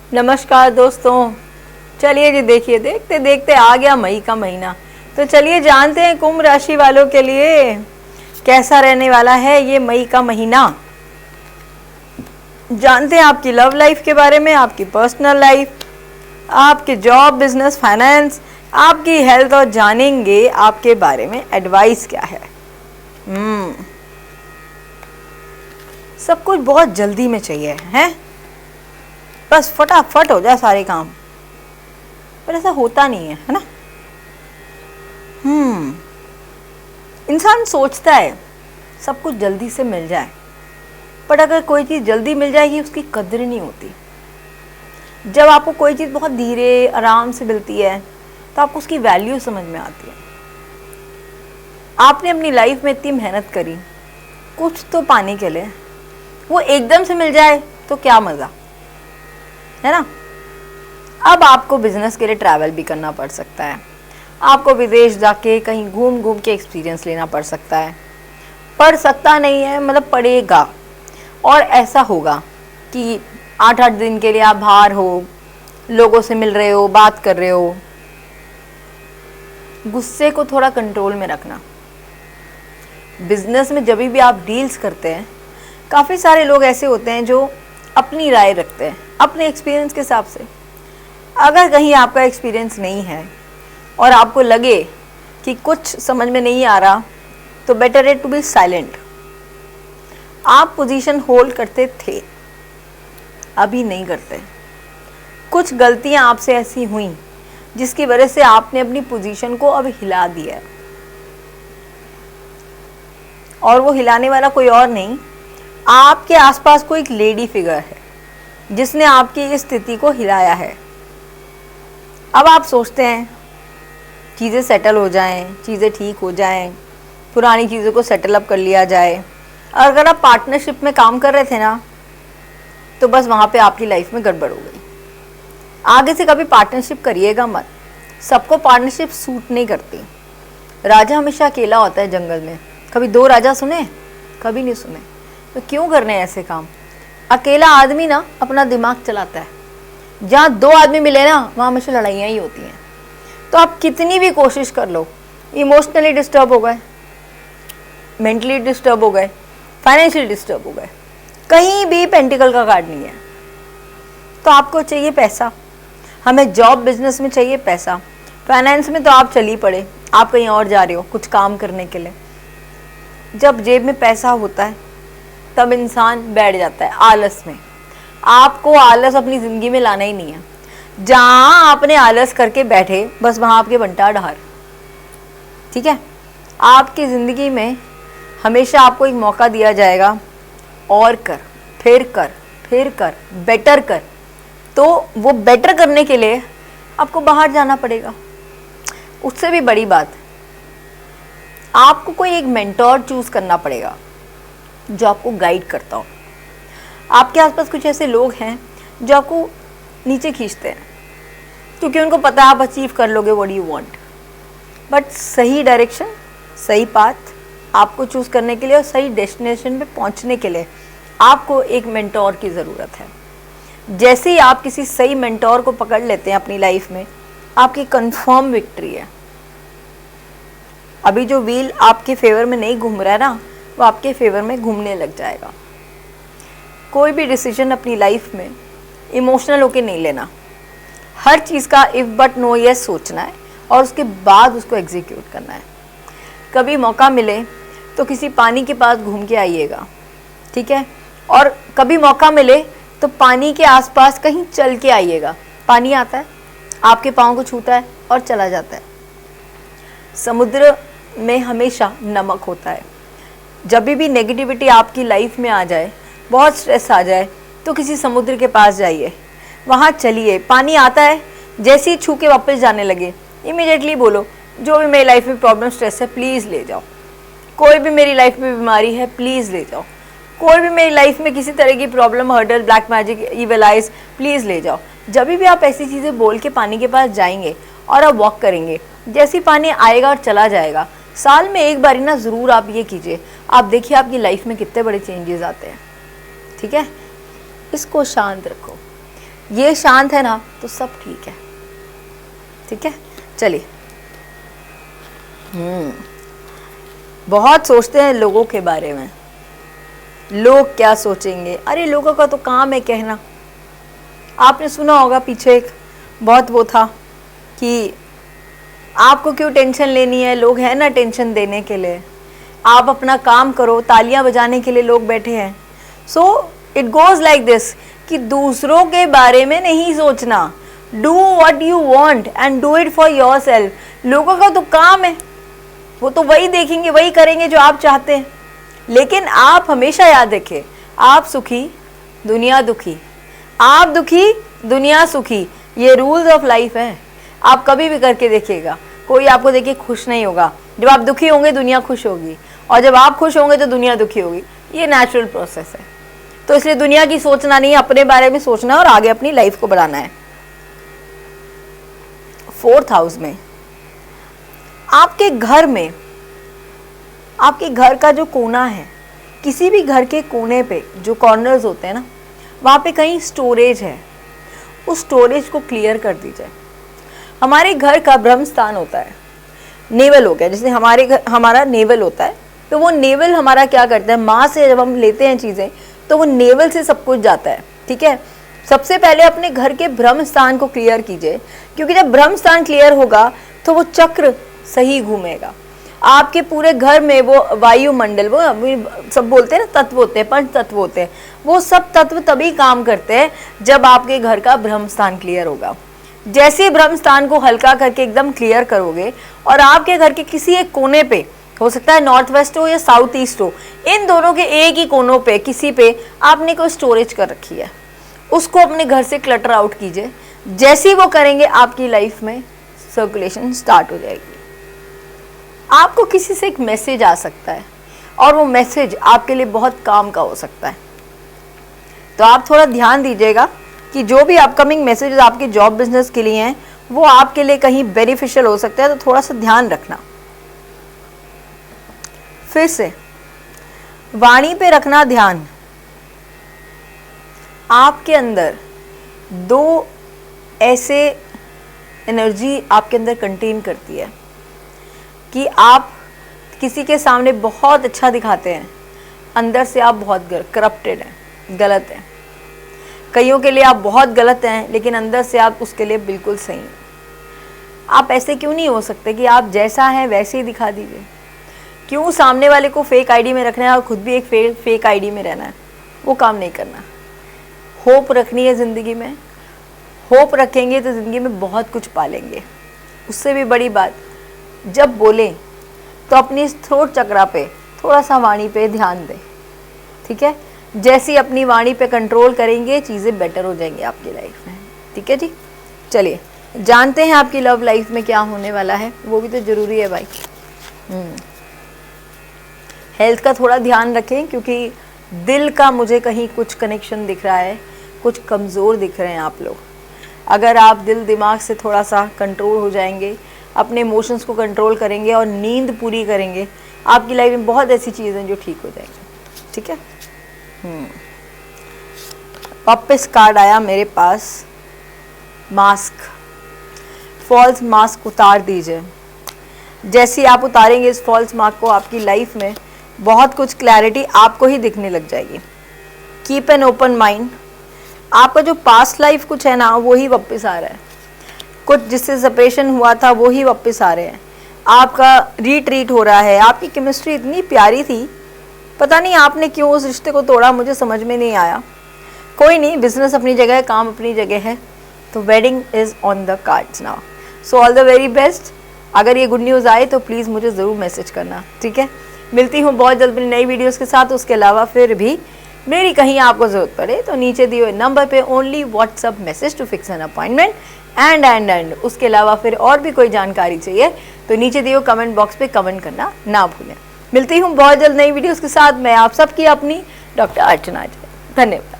नमस्कार दोस्तों। चलिए जी, देखिए देखते देखते आ गया मई का महीना। तो चलिए जानते हैं कुंभ राशि वालों के लिए कैसा रहने वाला है ये मई का महीना। जानते हैं आपकी लव लाइफ के बारे में, आपकी पर्सनल लाइफ, आपके जॉब, बिजनेस, फाइनेंस, आपकी हेल्थ, और जानेंगे आपके बारे में एडवाइस क्या है। सब कुछ बहुत जल्दी में चाहिए है, बस फटाफट हो जाए सारे काम, पर ऐसा होता नहीं है ना। इंसान सोचता है सब कुछ जल्दी से मिल जाए, पर अगर कोई चीज़ जल्दी मिल जाएगी उसकी कदर नहीं होती। जब आपको कोई चीज़ बहुत धीरे आराम से मिलती है तो आपको उसकी वैल्यू समझ में आती है। आपने अपनी लाइफ में इतनी मेहनत करी कुछ तो पाने के लिए, वो एकदम से मिल जाए तो क्या मज़ा है ना। अब आपको बिजनेस के लिए ट्रैवल भी करना पड़ सकता है, आपको विदेश जाके कहीं घूम घूम के एक्सपीरियंस लेना पड़ सकता है। पड़ सकता नहीं है, मतलब पड़ेगा। और ऐसा होगा कि 8-8 दिन के लिए आप बाहर हो, लोगों से मिल रहे हो, बात कर रहे हो। गुस्से को थोड़ा कंट्रोल में रखना। बिजनेस में जब भी आप डील्स करते हैं, काफ़ी सारे लोग ऐसे होते हैं जो अपनी राय रखते हैं अपने एक्सपीरियंस के हिसाब से। अगर कहीं आपका एक्सपीरियंस नहीं है और आपको लगे कि कुछ समझ में नहीं आ रहा, तो बेटर है टू बी साइलेंट। आप पोजीशन होल्ड करते थे, अभी नहीं करते। कुछ गलतियां आपसे ऐसी हुई जिसकी वजह से आपने अपनी पोजीशन को अब हिला दिया, और वो हिलाने वाला कोई और नहीं, आपके आसपास कोई एक लेडी फिगर है जिसने आपकी इस स्थिति को हिलाया है। अब आप सोचते हैं चीज़ें सेटल हो जाएं, चीज़ें ठीक हो जाएं, पुरानी चीज़ों को सेटल अप कर लिया जाए। अगर आप पार्टनरशिप में काम कर रहे थे ना, तो बस वहाँ पे आपकी लाइफ में गड़बड़ हो गई। आगे से कभी पार्टनरशिप करिएगा मत। सबको पार्टनरशिप सूट नहीं करती। राजा हमेशा अकेला होता है जंगल में। कभी 2 राजा सुने? कभी नहीं सुने। तो क्यों करने हैं ऐसे काम? अकेला आदमी ना अपना दिमाग चलाता है। जहाँ 2 आदमी मिले ना, वहाँ हमेशा लड़ाइयाँ ही होती हैं। तो आप कितनी भी कोशिश कर लो, इमोशनली डिस्टर्ब हो गए, मेंटली डिस्टर्ब हो गए, फाइनेंशियली डिस्टर्ब हो गए, कहीं भी पेंटिकल का कार्ड नहीं है। तो आपको चाहिए पैसा, हमें जॉब बिजनेस में चाहिए पैसा, फाइनेंस में तो आप चली पड़े, आप कहीं और जा रहे हो कुछ काम करने के लिए। जब जेब में पैसा होता है तब इंसान बैठ जाता है आलस में। आपको आलस अपनी ज़िंदगी में लाना ही नहीं है। जहाँ आपने आलस करके बैठे, बस वहाँ आपके बंटा ढार। ठीक है, आपकी ज़िंदगी में हमेशा आपको एक मौका दिया जाएगा, और कर, फिर कर, फिर कर, बेटर कर। तो वो बेटर करने के लिए आपको बाहर जाना पड़ेगा। उससे भी बड़ी बात, आपको कोई एक मेंटोर चूज़ करना पड़ेगा जो आपको गाइड करता हो। आपके आसपास कुछ ऐसे लोग हैं जो आपको नीचे खींचते हैं, क्योंकि उनको पता है आप अचीव कर लोगे व्हाट यू वांट। बट सही डायरेक्शन, सही पाथ आपको चूज़ करने के लिए और सही डेस्टिनेशन पे पहुंचने के लिए आपको एक मेंटोर की ज़रूरत है। जैसे ही आप किसी सही मेंटोर को पकड़ लेते हैं अपनी लाइफ में, आपकी कंफर्म विक्ट्री है। अभी जो व्हील आपके फेवर में नहीं घूम रहा है ना, वो आपके फेवर में घूमने लग जाएगा। कोई भी डिसीजन अपनी लाइफ में इमोशनल होके नहीं लेना। हर चीज़ का इफ़ बट नो यस सोचना है और उसके बाद उसको एग्जीक्यूट करना है। कभी मौका मिले तो किसी पानी के पास घूम के आइएगा, ठीक है। और कभी मौका मिले तो पानी के आसपास कहीं चल के आइएगा। पानी आता है, आपके पाँव को छूता है और चला जाता है। समुद्र में हमेशा नमक होता है। जब भी नेगेटिविटी आपकी लाइफ में आ जाए, बहुत स्ट्रेस आ जाए, तो किसी समुद्र के पास जाइए, वहाँ चलिए, पानी आता है, जैसे ही छू के वापस जाने लगे, इमीडिएटली बोलो जो भी मेरी लाइफ में प्रॉब्लम स्ट्रेस है प्लीज़ ले जाओ। कोई भी मेरी लाइफ में बीमारी है प्लीज़ ले जाओ। कोई भी मेरी लाइफ में किसी तरह की problem, hurdle, black magic, evil eyes, please ले जाओ। जब भी आप ऐसी चीज़ें बोल के पानी के पास जाएंगे और आप वॉक करेंगे, जैसे पानी आएगा और चला जाएगा, साल में एक बारी ना ज़रूर आप ये कीजिए। आप देखिए आपकी लाइफ में कितने बड़े चेंजेस आते हैं। ठीक है, इसको शांत रखो। ये शांत है ना, तो सब ठीक है। ठीक है, चलिए। बहुत सोचते हैं लोगों के बारे में, लोग क्या सोचेंगे। अरे लोगों का तो काम है कहना। आपने सुना होगा पीछे एक बहुत वो था कि आपको क्यों टेंशन लेनी है, लोग हैं ना टेंशन देने के लिए, आप अपना काम करो, तालियां बजाने के लिए लोग बैठे हैं। So it goes like this कि दूसरों के बारे में नहीं सोचना, do what you want and do it for yourself. लोगों का तो काम है, वो तो वही देखेंगे, वही करेंगे जो आप चाहते हैं। लेकिन आप हमेशा याद रखें, आप सुखी दुनिया दुखी, आप दुखी दुनिया सुखी। ये रूल्स ऑफ लाइफ है। आप कभी भी करके देखिएगा, कोई आपको देखिए खुश नहीं होगा। जब आप दुखी होंगे दुनिया खुश होगी, और जब आप खुश होंगे तो दुनिया दुखी होगी। ये नेचुरल प्रोसेस है। तो इसलिए दुनिया की सोचना नहीं, अपने बारे में सोचना है और आगे अपनी लाइफ को बढ़ाना है। 4th हाउस में आपके घर में, आपके घर का जो कोना है, किसी भी घर के कोने पे जो कॉर्नर्स होते हैं ना, वहाँ पे कहीं स्टोरेज है, उस स्टोरेज को क्लियर कर दीजिए। हमारे घर का ब्रह्म स्थान होता है, नेवल हो गया, जैसे हमारा नेवल होता है, तो वो नेवल हमारा क्या करता है, माँ से जब हम लेते हैं चीज़ें तो वो नेवल से सब कुछ जाता है। ठीक है, सबसे पहले अपने घर के ब्रह्म स्थान को क्लियर कीजिए, क्योंकि जब ब्रह्म स्थान क्लियर होगा तो वो चक्र सही घूमेगा। आपके पूरे घर में वो वायुमंडल, वो सब बोलते हैं ना तत्व होते हैं, पंच तत्व होते हैं, वो सब तत्व तभी काम करते हैं जब आपके घर का ब्रह्म स्थान क्लियर होगा। जैसे ब्रह्म स्थान को हल्का करके एकदम क्लियर करोगे और आपके घर के किसी एक कोने पे, हो सकता है नॉर्थ वेस्ट हो या साउथ ईस्ट हो, इन दोनों के एक ही कोनों पे किसी पे आपने कोई स्टोरेज कर रखी है, उसको अपने घर से क्लटर आउट कीजिए। जैसे ही वो करेंगे आपकी लाइफ में सर्कुलेशन स्टार्ट हो जाएगी। आपको किसी से एक मैसेज आ सकता है और वो मैसेज आपके लिए बहुत काम का हो सकता है, तो आप थोड़ा ध्यान दीजिएगा कि जो भी अपकमिंग मैसेजेस आपके जॉब बिजनेस के लिए हैं वो आपके लिए कहीं बेनिफिशियल हो सकता है, तो थोड़ा सा ध्यान रखना। फिर से वाणी पे रखना ध्यान। आपके अंदर 2 ऐसे एनर्जी आपके अंदर कंटेन करती है कि आप किसी के सामने बहुत अच्छा दिखाते हैं, अंदर से आप बहुत करप्टेड हैं, गलत हैं। कईयों के लिए आप बहुत गलत हैं, लेकिन अंदर से आप उसके लिए बिल्कुल सही हैं। आप ऐसे क्यों नहीं हो सकते कि आप जैसा है वैसे ही दिखा दीजिए? क्यों सामने वाले को फेक आईडी में रखना है और खुद भी एक फेक आईडी में रहना है? वो काम नहीं करना। होप रखनी है ज़िंदगी में, होप रखेंगे तो ज़िंदगी में बहुत कुछ पालेंगे। उससे भी बड़ी बात, जब बोलें तो अपनी थ्रोट चक्रा पे थोड़ा सा वाणी पे ध्यान दें। ठीक है, जैसी अपनी वाणी पे कंट्रोल करेंगे चीज़ें बेटर हो जाएंगी आपकी लाइफ में। ठीक है जी, चलिए जानते हैं आपकी लव लाइफ में क्या होने वाला है, वो भी तो ज़रूरी है भाई। हेल्थ का थोड़ा ध्यान रखें, क्योंकि दिल का मुझे कहीं कुछ कनेक्शन दिख रहा है, कुछ कमज़ोर दिख रहे हैं आप लोग। अगर आप दिल दिमाग से थोड़ा सा कंट्रोल हो जाएंगे, अपने इमोशंस को कंट्रोल करेंगे और नींद पूरी करेंगे, आपकी लाइफ में बहुत ऐसी चीज़ें जो ठीक हो जाएंगी। ठीक है, वापस कार्ड आया मेरे पास, मास्क, फॉल्स मास्क उतार दीजिए। जैसे आप उतारेंगे इस फॉल्स मास्क को, आपकी लाइफ में बहुत कुछ क्लैरिटी आपको ही दिखने लग जाएगी। Keep an open mind. आपका जो पास्ट लाइफ कुछ है ना, वो ही वापस आ रहा है। कुछ जिससे सेपरेशन हुआ था वो ही वापस आ रहे हैं। आपका रीट्रीट हो रहा है। आपकी केमिस्ट्री इतनी प्यारी थी, पता नहीं आपने क्यों उस रिश्ते को तोड़ा, मुझे समझ में नहीं आया। कोई नहीं, बिजनेस अपनी जगह है, काम अपनी जगह है, तो wedding is on the cards now. So all the very best. अगर ये गुड न्यूज़ आए तो प्लीज़ मुझे ज़रूर मैसेज करना। ठीक है, मिलती हूँ बहुत जल्द अपनी नई वीडियोस के साथ। उसके अलावा फिर भी मेरी कहीं आपको ज़रूरत पड़े तो नीचे दिए हुए नंबर पे only WhatsApp message to fix an appointment and उसके अलावा फिर और भी कोई जानकारी चाहिए तो नीचे दिए हुए कमेंट बॉक्स पे कमेंट करना ना भूलें। मिलती हूँ बहुत जल्द नई वीडियोस के साथ। मैं आप सबकी अपनी डॉक्टर अर्चना। धन्यवाद।